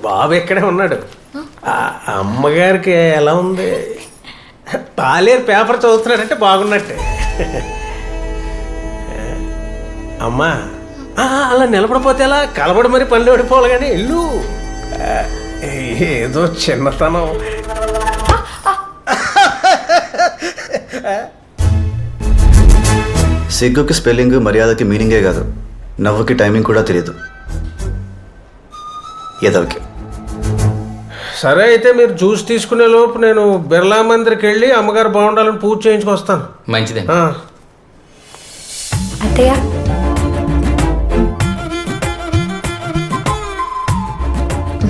బాబు ఇక్కడే ఉన్నాడు. అమ్మగారికి ఎలా ఉంది? పాలేరు పేపర్ చదువుతున్నాడంటే బాగున్నట్టే. అమ్మా అలా నిలబడిపోతే ఎలా? కలబడి మరి పనులు ఓడిపోవాలి కానీ ఇల్లు ఏదో చిన్నతనం. సిగ్గుకి స్పెల్లింగ్, మర్యాదకి మీనింగే కాదు, నవ్వుకి టైమింగ్ కూడా తెలియదు ఎదవకి. సరే అయితే మీరు జ్యూస్ తీసుకునే లోపు నేను బిర్లా మందిర్కి వెళ్ళి అమ్మగారు బాగుండాలని పూజ చేయించుకొస్తాను. మంచిదే. అత్తయ్య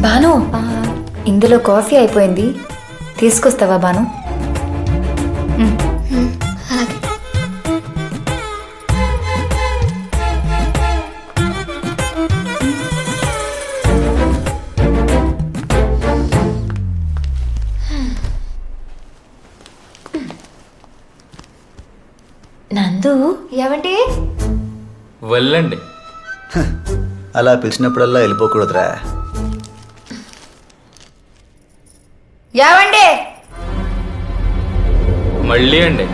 బాను, ఇందులో కాఫీ అయిపోయింది, తీసుకొస్తావా బాను? అలాగే. నందు ఏమంటే వెళ్ళండి. అలా పిలిచినప్పుడల్లా వెళ్ళిపోకూడదురా. ఏమండి మళ్ళీ అండి.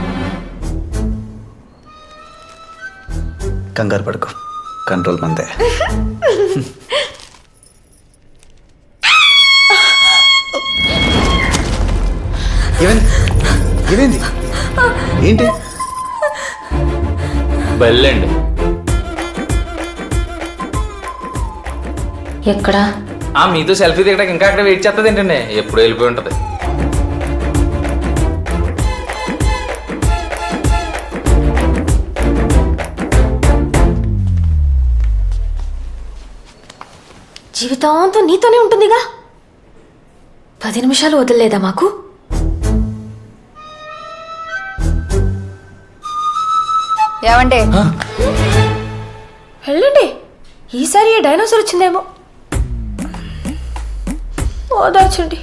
కంగారు పడుకో, కంట్రోల్ మందే. ఏమైంది? ఏంటి? వెళ్ళండి. ఎక్కడా? మీతో సెల్ఫీ దిగడానికి ఇంకా అక్కడ వెయిట్ చేస్తుంది ఏంటండి? ఎప్పుడు వెళ్ళిపోయి ఉంటుంది. జీవితాంతం నీతోనే ఉంటుందిగా, 10 నిమిషాలు వదలలేదా మాకు? ఏమండి వెళ్ళండి, ఈసారి ఏ డైనోసార్ వచ్చిందేమో, ఓదార్చండి.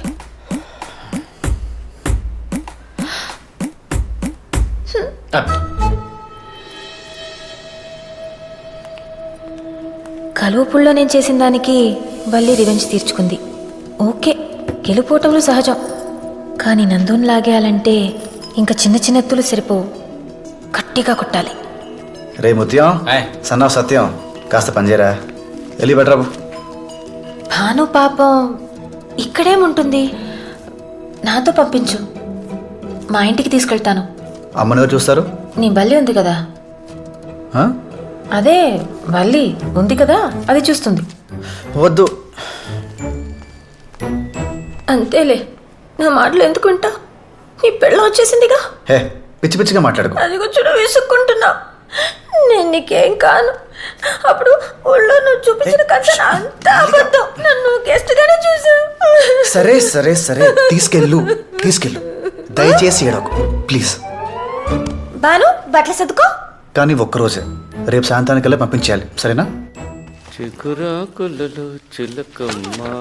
కలువపుల్లో నేను చేసిన దానికి బల్లి రివెంజ్ తీర్చుకుంది. ఓకే, గెలుపోవటంలో సహజం, కానీ నందుని లాగేయాలంటే ఇంకా చిన్న చిన్న ఎత్తులు సరిపోవు, గట్టిగా కొట్టాలి. రే ముత్యం, సన్నా సత్యం, కాస్త పనిచేయరా. వెళ్ళి బెటరాబు. భాను పాపం ఇక్కడేముంటుంది, నాతో పంపించు, మా ఇంటికి తీసుకెళ్తాను. అమ్మని ఎవరు చూస్తారు? నీ బల్లి ఉంది కదా, ఆ? అదే బల్లి ఉంది కదా, అది చూస్తుంది. వద్దు. అంతేలే, నా మాటలు ఎందుకు వింటా? నీ పెళ్ళం వచ్చేసిందిగా. హే, పిచ్చి పిచ్చిగా మాట్లాడుకో. అది కూర్చొని విసుక్కుంటున్నా. నేను నీకేం కాను. అప్పుడు ఊళ్ళో నువ్వు చూపించిన కథ అంతా అబద్ధం, నన్ను గెస్ట్ గానే చూసావు. సరే సరే సరే, తీసుకెళ్ళు. దయచేసి ఏడకు ప్లీజ్. బాను, బట్టలు సర్దుకో. కానీ ఒక్కరోజే, రేపు సాయంత్రానికల్లా పంపించేయాలి, సరేనా? చిగురాకులలో చిలకమ్మా.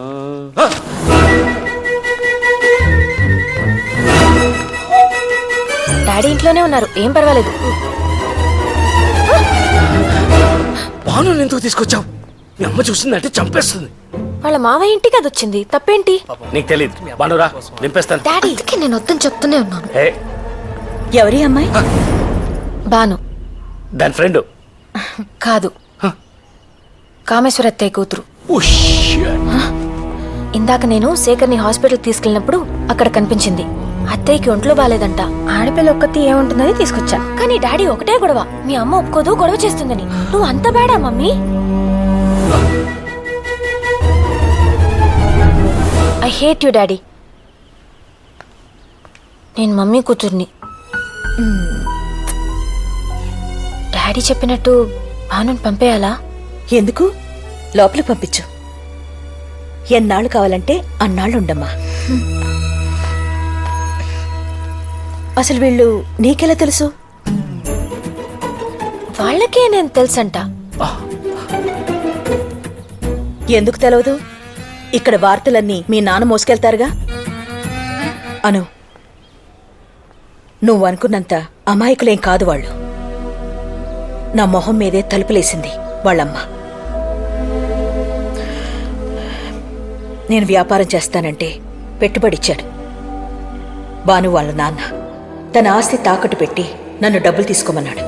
డాడీ ఇంట్లోనే ఉన్నారు, ఏం పర్వాలేదు. బాను ఎందుకు తీసుకొచ్చావు? మీ అమ్మ చూసిందంటే చంపేస్తుంది. వాళ్ళ మావయ్య ఇంటికి అది వచ్చింది, తప్పేంటి? నీకు తెలియదు. బానురా, నింపేస్తాను. డాడీ, నేను వద్దని చెప్తూనే ఉన్నాను. ఎవరి అమ్మాయి? బాను. దాని ఫ్రెండ్ కాదు, కామేశ్వర అత్తయ్య కూతురు. ఇందాక నేను శేఖర్ని హాస్పిటల్కి తీసుకెళ్ళినప్పుడు అక్కడ కనిపించింది. అత్తయ్యకి ఒంట్లో బాలేదంట, ఆడపిల్ల ఒక్కతి ఏముంటుందని తీసుకొచ్చా. కానీ డాడీ ఒకటే గొడవ, మీ అమ్మ ఒప్పుకోదు, గొడవ చేస్తుందని. నువ్వు అంత బేడా mummy? I hate you daddy. నేను మమ్మీ కూతుర్ని. డాడీ చెప్పినట్టు భానుని పంపేయాలా? ఎందుకు? లోపలికి పంపించు. ఎన్నాళ్ళు కావాలంటే అన్నాళ్ళు ఉండమ్మా. అసలు వీళ్ళు నీకెలా తెలుసు? వాళ్ళకే నేను తెలుసంట. ఎందుకు తెలవదు? ఇక్కడ వార్తలన్నీ మీ నాన్న మోసుకెళ్తారుగా. అను, నువ్వు అనుకున్నంత అమాయకులేం కాదు వాళ్ళు. నా మొహం మీదే తలుపులేసింది వాళ్ళమ్మ. నేను వ్యాపారం చేస్తానంటే పెట్టుబడిచ్చాడు. భాను వాళ్ళ నాన్న తన ఆస్తి తాకట్టు పెట్టి నన్ను డబ్బులు తీసుకోమన్నాడు.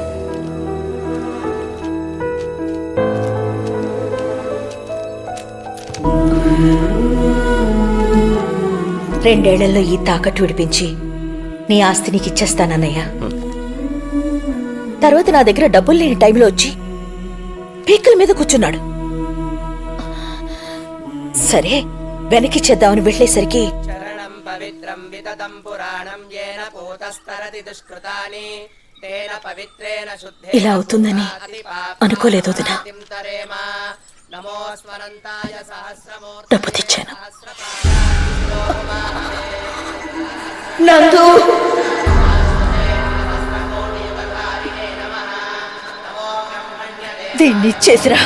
రెండేళ్లలో ఈ తాకట్టు విడిపించి నీ ఆస్తి నీకు ఇచ్చేస్తానన్నయ్యా. తర్వాత నా దగ్గర డబ్బులు లేని టైంలో వచ్చి పీకల మీద కూర్చున్నాడు. సరే వెనకిచ్చేద్దామని వెళ్ళేసరికి ఇలా అవుతుందని అనుకోలేదు వదినా. డబ్బు తెచ్చాను. నందు దీన్ని ఇచ్చేసిరా.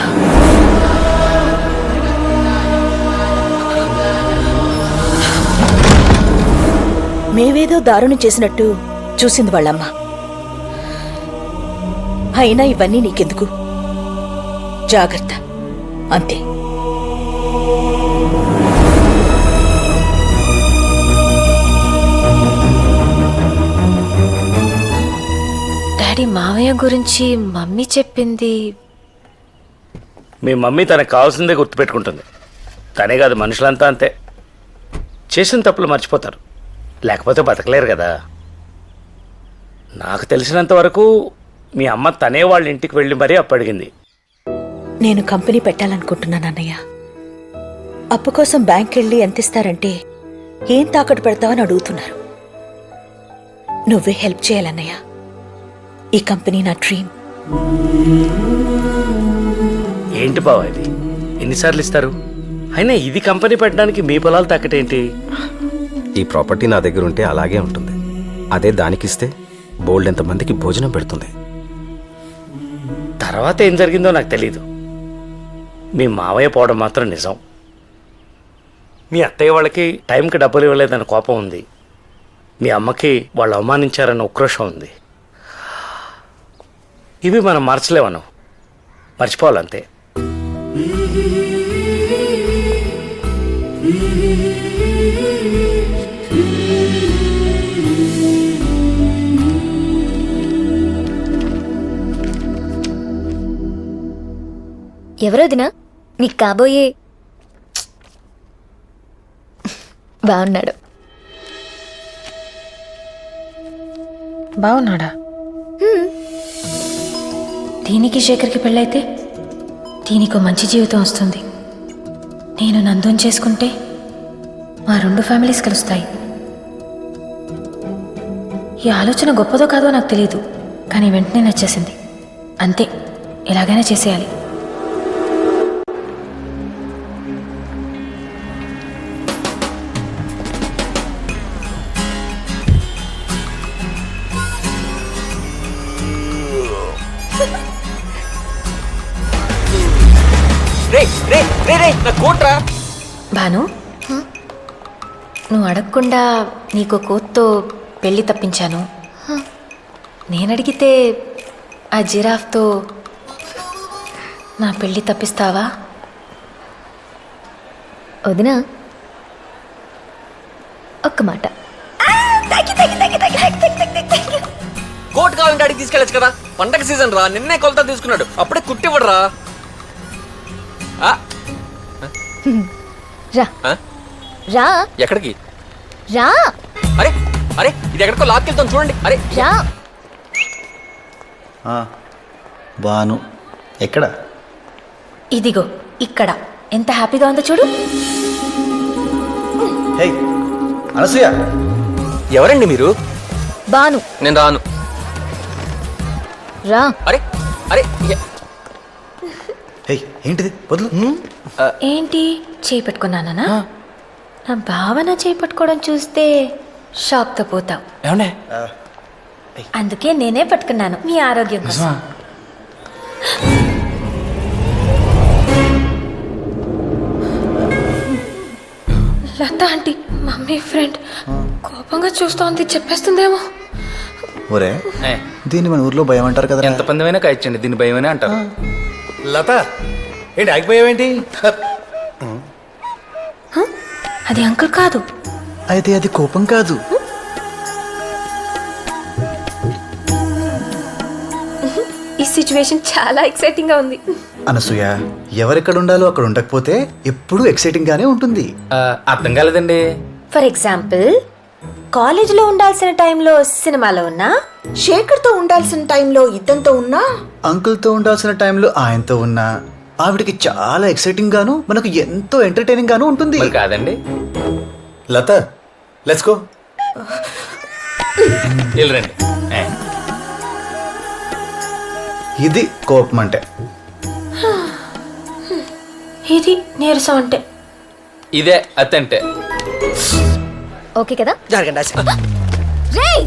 మేమేదో దారుణం చేసినట్టు చూసింది వాళ్ళమ్మ. అయినా ఇవన్నీ నీకెందుకు, జాగ్రత్త అంతే. డాడీ మావయ్య గురించి మమ్మీ చెప్పింది. మీ మమ్మీ తనకు కావాల్సిందే గుర్తుపెట్టుకుంటుంది. తనే కాదు, మనుషులంతా అంతే. చేసిన తప్పులు మర్చిపోతారు, లేకపోతే బతకలేరు కదా. నాకు తెలిసినంత వరకు మీ అమ్మ తనే వాళ్ళ ఇంటికి వెళ్ళి మరీ అప్పు అడిగింది. నేను కంపెనీ పెట్టాలనుకుంటున్నాను అన్నయ్య. అప్పు కోసం బ్యాంక్ వెళ్ళి ఎంత ఇస్తారంటే ఏం తాకట్టు పెడతావని అడుగుతున్నారు. నువ్వే హెల్ప్ చేయాలన్నయ్య. ఈ కంపెనీ నా డ్రీమ్. ఏంటి బావ ఇది, ఎన్నిసార్లు ఇస్తారు? అయినా ఇది కంపెనీ పెట్టడానికి మీ పొలాలు తాకటేంటి? ఈ ప్రాపర్టీ నా దగ్గర ఉంటే అలాగే ఉంటుంది. అదే దానికిస్తే బోల్డ్ ఎంతమందికి భోజనం పెడుతుంది. తర్వాత ఏం జరిగిందో నాకు తెలీదు. మీ మావయ్య పోవడం మాత్రం నిజం. మీ అత్తయ్య వాళ్ళకి టైంకి డబ్బులు ఇవ్వలేదన్న కోపం ఉంది. మీ అమ్మకి వాళ్ళు అవమానించారన్న ఉక్రోషం ఉంది. ఇవి మనం మార్చలేమను, మర్చిపోవాలంతే. ఎవరొదినా నీకు కాబోయే? బాగున్నాడు. బాగున్నాడా? దీనికి శేఖర్కి పెళ్ళైతే దీనికో మంచి జీవితం వస్తుంది. నేను నందుని చేసుకుంటే మా రెండు ఫ్యామిలీస్ కలుస్తాయి. ఈ ఆలోచన గొప్పదో కాదో నాకు తెలియదు, కానీ వెంటనే నచ్చేసింది. అంతే, ఎలాగైనా చేసేయాలి. భాను, నువ్వు అడగకుండా నీకు కోత్తో పెళ్లి తప్పించాను. నేనడిగితే ఆ జిరాఫ్తో నా పెళ్లి తప్పిస్తావా? వదినా ఒక్క మాట. కోట్ కావాలంటే అడిగి తీసుకెళ్ళచ్చు కదా. పండగ సీజన్ రా, నిన్నే కొలత తీసుకున్నాడు, అప్పుడే కుట్టివ్వడరా. రా రా ఎక్కడికి రా. అరే అరే, ఇది ఎక్కడికో లాక్కెళ్తాం చూడండి. అరే రా. బాను ఎక్కడ? ఇదిగో ఇక్కడ. ఎంత హ్యాపీగా ఉందో చూడు. హే అనసూయ, ఎవరండి మీరు? బాను. నేను రాను. రా. అరే అరే, హే ఏంటిది? వదులు. ఏంటి చేపట్టుకున్నానా? నా భావన చేపట్టుకోవడం చూస్తే షాక్తో పోతావు. ఏమండే? అందుకే నేనే పట్టుకున్నాను మీ ఆరోగ్యం కోసం. లత ఆంటీ మమ్మీ ఫ్రెండ్ కోపంగా చూస్తోంది, చెప్పేస్తుందేమో. ఒరే, దీన్ని మన ఊర్లో భయం అంటారు కదా. ఎంత పందమైనా కాయచ్చండి, దీని భయమనే అంటారు. లత ఏంటి ఆగిపోయావేంటి? అది అంకుల్ కాదు. అయితే అది కోపం కాదు. ఈ సిచ్యువేషన్ చాలా ఎక్సైటింగ్ గా ఉంది. అనసూయ, ఎవరెక్కడ ఉండాలో అక్కడ ఉండకపోతే ఎప్పుడూ ఎక్సైటింగ్ గానే ఉంటుంది. అర్థం కాలేదండి. ఫర్ ఎగ్జాంపుల్, కాలేజీలో ఉండాల్సిన టైంలో సినిమాలో ఉన్నా, శేఖర్తో ఉండాల్సిన టైంలో ఇతనితో ఉన్నా, అంకుల్తో ఉండాల్సిన టైంలో ఆయనతో ఉన్నా ఆవిడకి చాలా ఎక్సైటింగ్ గాను మనకు ఎంతో ఎంటర్టైనింగ్ గాను ఉంటుంది. కాదండి. లత, లెట్స్ గో. వెళ్ళరండి. ఇది కోపం అంటే. ఇది నీరసం అంటే. ఇదే అత్తంటే. ఓకే కదా? జరగండి. రేయ్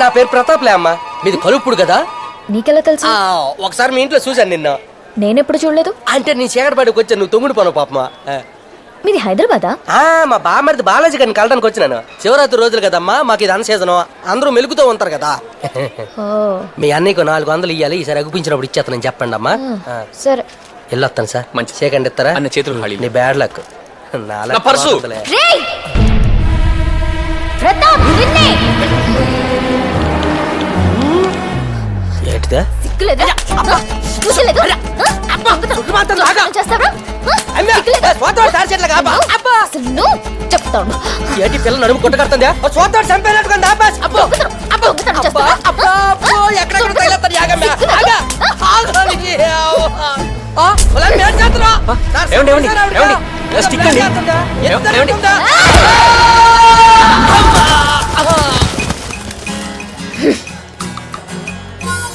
నా పేరు ప్రతాప్లే అమ్మా, మీది కలుపుడు కదా. నీకెలా తెలుసు? ఒకసారి మీ ఇంట్లో చూశాను నిన్న. నేనెప్పుడు చూడలేదు. అంటే నీ చీకటిపాటికి వచ్చాను, నువ్వు తొమ్మిడి పోను పాపమా. మీది హైదరాబాదా? మా బామ్మరిది బాలాజీ గారిని కలడానికి వచ్చినాను. శివరాత్రి రోజులు కదమ్మా, మాకు ఇది అన్ సీజను, అందరూ మెలుగుతూ ఉంటారు కదా. ఓ మీ అన్నయ్యకు 400 ఇవ్వాలి, ఈసారి అగుపించినప్పుడు ఇచ్చేస్తానని చెప్పండి అమ్మా. సరే. వెళ్ళొస్తాను సార్. మంచి. సెకండ్ ఇస్తారా? అన్న చేతులు ఖాళీ. నీ బ్యాడ్ లక్. నా పర్సు. రేయ్ ప్రతాప్, నిన్నే. ఏంటిదా? సిగ్గులేదా? చూసలేదు? చేస్తావా? అసలు నువ్వు చెప్తాను. ఏంటి పిల్ల నడుము కొట్టగడుతుందా? సోతాడు చంపేనట్టుగా ఏమండి, ఏమండి, ఏమండి? స్టిక్ అండి. ఏమండి?